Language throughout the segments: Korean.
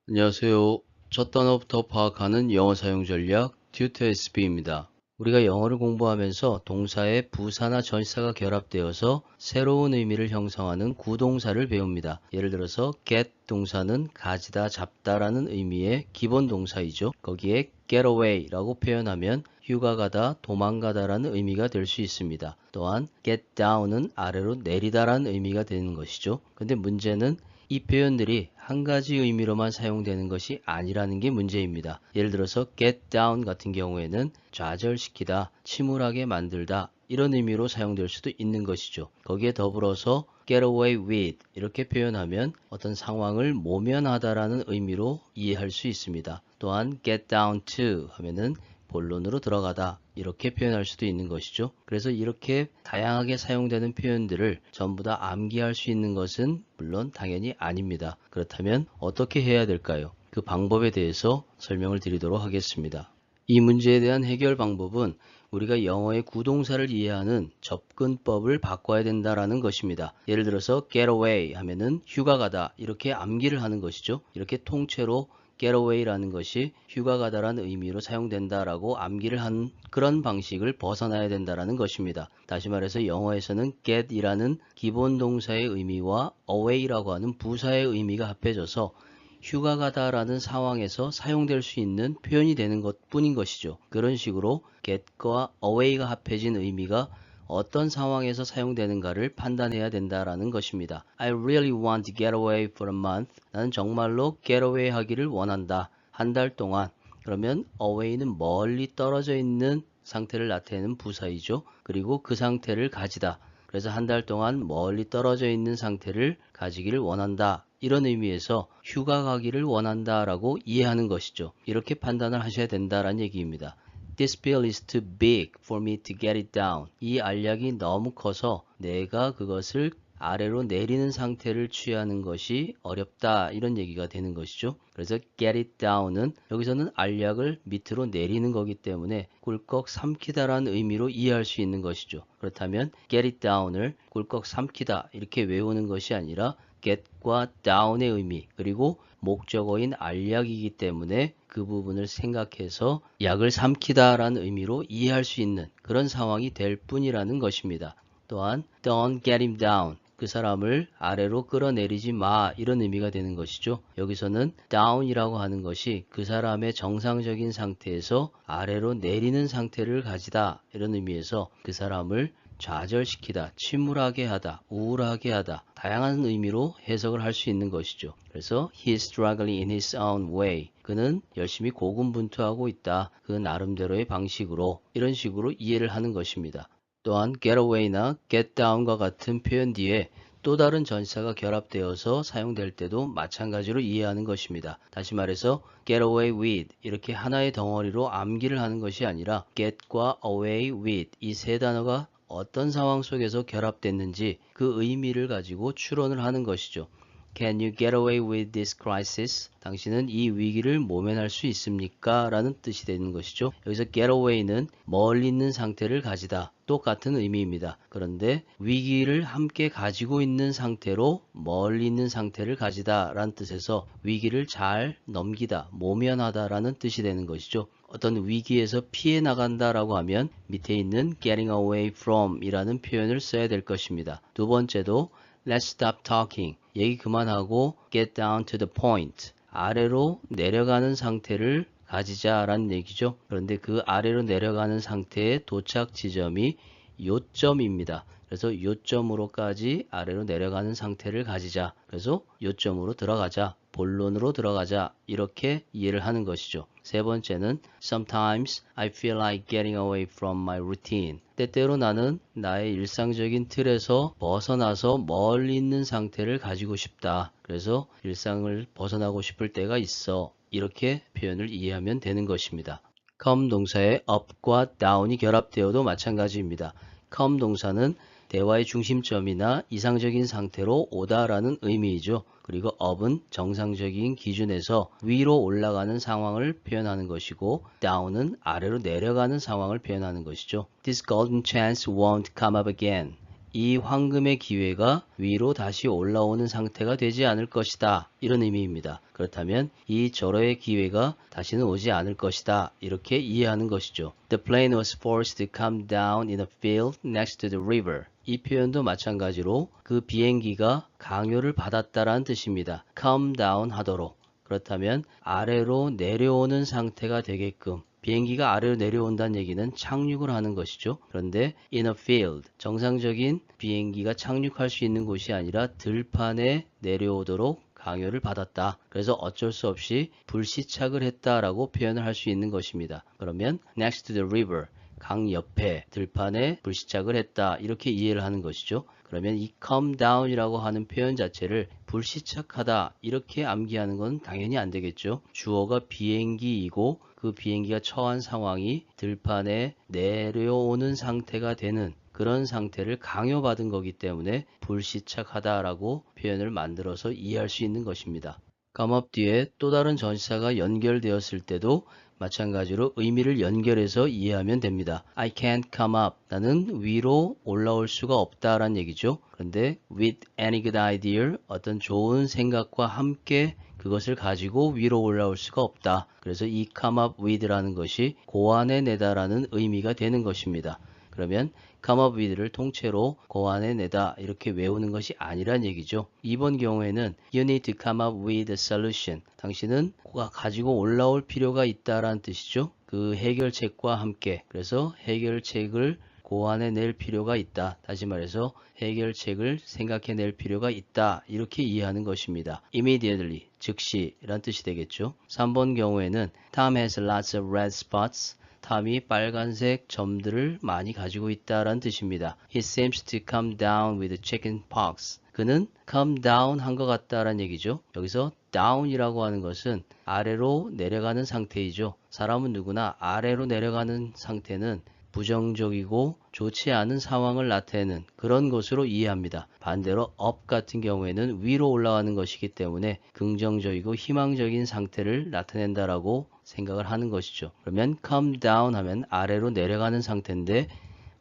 안녕하세요. 첫 단어부터 파악하는 영어 사용 전략 튜터 SB입니다. 우리가 영어를 공부하면서 동사에 부사나 전치사가 결합되어서 새로운 의미를 형성하는 구동사를 배웁니다. 예를 들어서 get 동사는 가지다, 잡다라는 의미의 기본 동사이죠. 거기에 get away라고 표현하면 휴가 가다, 도망가다라는 의미가 될 수 있습니다. 또한 get down은 아래로 내리다라는 의미가 되는 것이죠. 근데 문제는 이 표현들이 한 가지 의미로만 사용되는 것이 아니라는 게 문제입니다. 예를 들어서 get down 같은 경우에는 좌절시키다, 침울하게 만들다 이런 의미로 사용될 수도 있는 것이죠. 거기에 더불어서 get away with 이렇게 표현하면 어떤 상황을 모면하다라는 의미로 이해할 수 있습니다. 또한 get down to 하면은 본론으로 들어가다 이렇게 표현할 수도 있는 것이죠. 그래서 이렇게 다양하게 사용되는 표현들을 전부 다 암기할 수 있는 것은 물론 당연히 아닙니다. 그렇다면 어떻게 해야 될까요? 그 방법에 대해서 설명을 드리도록 하겠습니다. 이 문제에 대한 해결 방법은 우리가 영어의 구동사를 이해하는 접근법을 바꿔야 된다라는 것입니다. 예를 들어서 get away 하면은 휴가 가다 이렇게 암기를 하는 것이죠. 이렇게 통째로 get away라는 것이 휴가 가다라는 의미로 사용된다라고 암기를 한 그런 방식을 벗어나야 된다라는 것입니다. 다시 말해서 영어에서는 get이라는 기본 동사의 의미와 away라고 하는 부사의 의미가 합해져서 휴가 가다라는 상황에서 사용될 수 있는 표현이 되는 것 뿐인 것이죠. 그런 식으로 get과 away가 합해진 의미가 어떤 상황에서 사용되는가를 판단해야 된다라는 것입니다. I really want to get away for a month. 나는 정말로 get away 하기를 원한다. 한 달 동안. 그러면 away는 멀리 떨어져 있는 상태를 나타내는 부사이죠. 그리고 그 상태를 가지다. 그래서 한 달 동안 멀리 떨어져 있는 상태를 가지기를 원한다. 이런 의미에서 휴가 가기를 원한다라고 이해하는 것이죠. 이렇게 판단을 하셔야 된다라는 얘기입니다. This bill is too big for me to get it down. 이 알약이 너무 커서 내가 그것을 아래로 내리는 상태를 취하는 것이 어렵다 이런 얘기가 되는 것이죠. 그래서 get it down은 여기서는 알약을 밑으로 내리는 거기 때문에 꿀꺽 삼키다라는 의미로 이해할 수 있는 것이죠. 그렇다면 get it down을 꿀꺽 삼키다 이렇게 외우는 것이 아니라 get과 down의 의미 그리고 목적어인 알약이기 때문에 그 부분을 생각해서 약을 삼키다라는 의미로 이해할 수 있는 그런 상황이 될 뿐이라는 것입니다. 또한 don't get him down 그 사람을 아래로 끌어내리지 마 이런 의미가 되는 것이죠. 여기서는 down이라고 하는 것이 그 사람의 정상적인 상태에서 아래로 내리는 상태를 가지다 이런 의미에서 그 사람을 좌절시키다, 침울하게 하다, 우울하게 하다 다양한 의미로 해석을 할 수 있는 것이죠. 그래서 he's struggling in his own way. 그는 열심히 고군분투하고 있다. 그 나름대로의 방식으로 이런 식으로 이해를 하는 것입니다. 또한 get away나 get down과 같은 표현 뒤에 또 다른 전치사가 결합되어서 사용될 때도 마찬가지로 이해하는 것입니다. 다시 말해서 get away with 이렇게 하나의 덩어리로 암기를 하는 것이 아니라 get과 away with 이 세 단어가 어떤 상황 속에서 결합됐는지 그 의미를 가지고 추론을 하는 것이죠. Can you get away with this crisis? 당신은 이 위기를 모면할 수 있습니까? 라는 뜻이 되는 것이죠. 여기서 get away는 멀리 있는 상태를 가지다. 똑같은 의미입니다. 그런데 위기를 함께 가지고 있는 상태로 멀리 있는 상태를 가지다 라는 뜻에서 위기를 잘 넘기다, 모면하다 라는 뜻이 되는 것이죠. 어떤 위기에서 피해 나간다라고 하면 밑에 있는 getting away from 이라는 표현을 써야 될 것입니다. 두 번째도 Let's stop talking. 얘기 그만하고 get down to the point. 아래로 내려가는 상태를 가지자라는 얘기죠. 그런데 그 아래로 내려가는 상태의 도착 지점이 요점입니다. 그래서 요점으로까지 아래로 내려가는 상태를 가지자. 그래서 요점으로 들어가자. 본론으로 들어가자. 이렇게 이해를 하는 것이죠. 세 번째는 Sometimes I feel like getting away from my routine. 때때로 나는 나의 일상적인 틀에서 벗어나서 멀리 있는 상태를 가지고 싶다. 그래서 일상을 벗어나고 싶을 때가 있어. 이렇게 표현을 이해하면 되는 것입니다. come 동사에 up과 down이 결합되어도 마찬가지입니다. come 동사는 대화의 중심점이나 이상적인 상태로 오다라는 의미이죠. 그리고 up은 정상적인 기준에서 위로 올라가는 상황을 표현하는 것이고 down은 아래로 내려가는 상황을 표현하는 것이죠. This golden chance won't come up again. 이 황금의 기회가 위로 다시 올라오는 상태가 되지 않을 것이다. 이런 의미입니다. 그렇다면 이 절호의 기회가 다시는 오지 않을 것이다. 이렇게 이해하는 것이죠. The plane was forced to come down in a field next to the river. 이 표현도 마찬가지로 그 비행기가 강요를 받았다라는 뜻입니다. come down 하도록. 그렇다면 아래로 내려오는 상태가 되게끔 비행기가 아래로 내려온다는 얘기는 착륙을 하는 것이죠. 그런데 in a field, 정상적인 비행기가 착륙할 수 있는 곳이 아니라 들판에 내려오도록 강요를 받았다. 그래서 어쩔 수 없이 불시착을 했다라고 표현을 할 수 있는 것입니다. 그러면 next to the river, 강 옆에 들판에 불시착을 했다. 이렇게 이해를 하는 것이죠. 그러면 이 come down이라고 하는 표현 자체를 불시착하다 이렇게 암기하는 건 당연히 안 되겠죠. 주어가 비행기이고 그 비행기가 처한 상황이 들판에 내려오는 상태가 되는 그런 상태를 강요받은 거기 때문에 불시착하다라고 표현을 만들어서 이해할 수 있는 것입니다. come up 뒤에 또 다른 전치사가 연결되었을 때도 마찬가지로 의미를 연결해서 이해하면 됩니다. I can't come up. 나는 위로 올라올 수가 없다라는 얘기죠. 그런데 with any good idea, 어떤 좋은 생각과 함께 그것을 가지고 위로 올라올 수가 없다. 그래서 이 come up with라는 것이 고안해내다라는 의미가 되는 것입니다. 그러면 come up with를 통째로 고안해내다 이렇게 외우는 것이 아니란 얘기죠. 이번 경우에는 you need to come up with a solution. 당신은 가지고 올라올 필요가 있다라는 뜻이죠. 그 해결책과 함께. 그래서 해결책을 고안해낼 필요가 있다. 다시 말해서 해결책을 생각해낼 필요가 있다. 이렇게 이해하는 것입니다. immediately, 즉시 이란 뜻이 되겠죠. 3번 경우에는 Tom has lots of red spots. 탐이 빨간색 점들을 많이 가지고 있다라는 뜻입니다. He seems to come down with chicken pox. 그는 come down 한 것 같다라는 얘기죠. 여기서 down이라고 하는 것은 아래로 내려가는 상태이죠. 사람은 누구나 아래로 내려가는 상태는 부정적이고 좋지 않은 상황을 나타내는 그런 것으로 이해합니다. 반대로 up 같은 경우에는 위로 올라가는 것이기 때문에 긍정적이고 희망적인 상태를 나타낸다라고 생각을 하는 것이죠. 그러면 come down 하면 아래로 내려가는 상태인데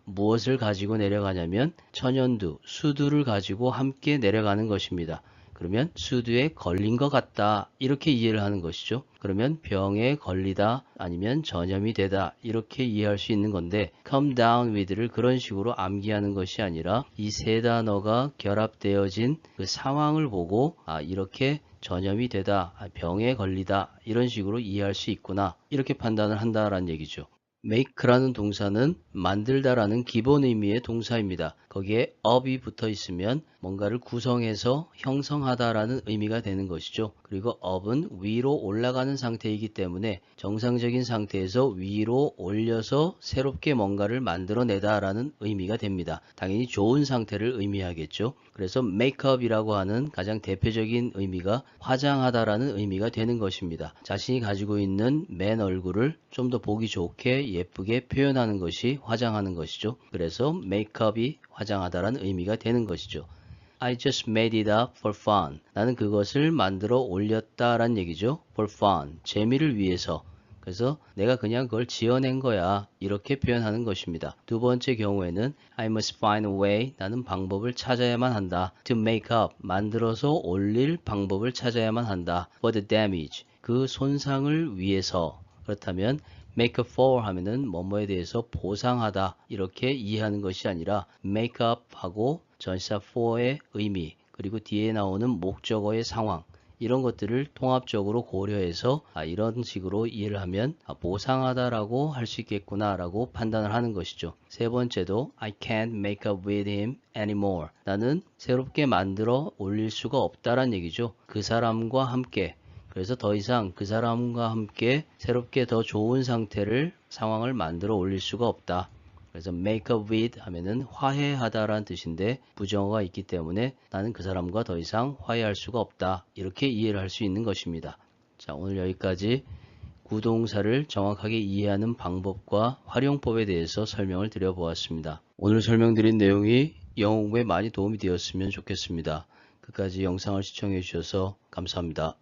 무엇을 가지고 내려가냐면 천연두, 수두를 가지고 함께 내려가는 것입니다. 그러면 수두에 걸린 것 같다 이렇게 이해를 하는 것이죠. 그러면 병에 걸리다 아니면 전염이 되다 이렇게 이해할 수 있는 건데 come down with를 그런 식으로 암기하는 것이 아니라 이 세 단어가 결합되어진 그 상황을 보고 이렇게 전염이 되다, 병에 걸리다 이런 식으로 이해할 수 있구나 이렇게 판단을 한다라는 얘기죠. make라는 동사는 만들다라는 기본 의미의 동사입니다. 거기에 up이 붙어 있으면 뭔가를 구성해서 형성하다라는 의미가 되는 것이죠. 그리고 up은 위로 올라가는 상태이기 때문에 정상적인 상태에서 위로 올려서 새롭게 뭔가를 만들어내다라는 의미가 됩니다. 당연히 좋은 상태를 의미하겠죠. 그래서 makeup이라고 하는 가장 대표적인 의미가 화장하다라는 의미가 되는 것입니다. 자신이 가지고 있는 맨 얼굴을 좀 더 보기 좋게 예쁘게 표현하는 것이 화장하는 것이죠. 그래서 makeup이 화장하다라는 의미가 되는 것이죠. I just made it up for fun. 나는 그것을 만들어 올렸다라는 얘기죠. for fun. 재미를 위해서. 그래서 내가 그냥 그걸 지어낸 거야. 이렇게 표현하는 것입니다. 두 번째 경우에는 I must find a way. 나는 방법을 찾아야만 한다. to make up. 만들어서 올릴 방법을 찾아야만 한다. for the damage. 그 손상을 위해서. 그렇다면 make up for 하면은 뭐뭐에 대해서 보상하다 이렇게 이해하는 것이 아니라 make up 하고 전치사 for의 의미 그리고 뒤에 나오는 목적어의 상황 이런 것들을 통합적으로 고려해서 이런 식으로 이해를 하면 보상하다라고 할 수 있겠구나 라고 판단을 하는 것이죠. 세 번째도 I can't make up with him anymore. 나는 새롭게 만들어 올릴 수가 없다란 얘기죠. 그 사람과 함께 그래서 더 이상 그 사람과 함께 새롭게 더 좋은 상황을 만들어 올릴 수가 없다. 그래서 make up with 하면은 화해하다라는 뜻인데 부정어가 있기 때문에 나는 그 사람과 더 이상 화해할 수가 없다. 이렇게 이해를 할 수 있는 것입니다. 자, 오늘 여기까지 구동사를 정확하게 이해하는 방법과 활용법에 대해서 설명을 드려보았습니다. 오늘 설명드린 내용이 영어 공부에 많이 도움이 되었으면 좋겠습니다. 끝까지 영상을 시청해 주셔서 감사합니다.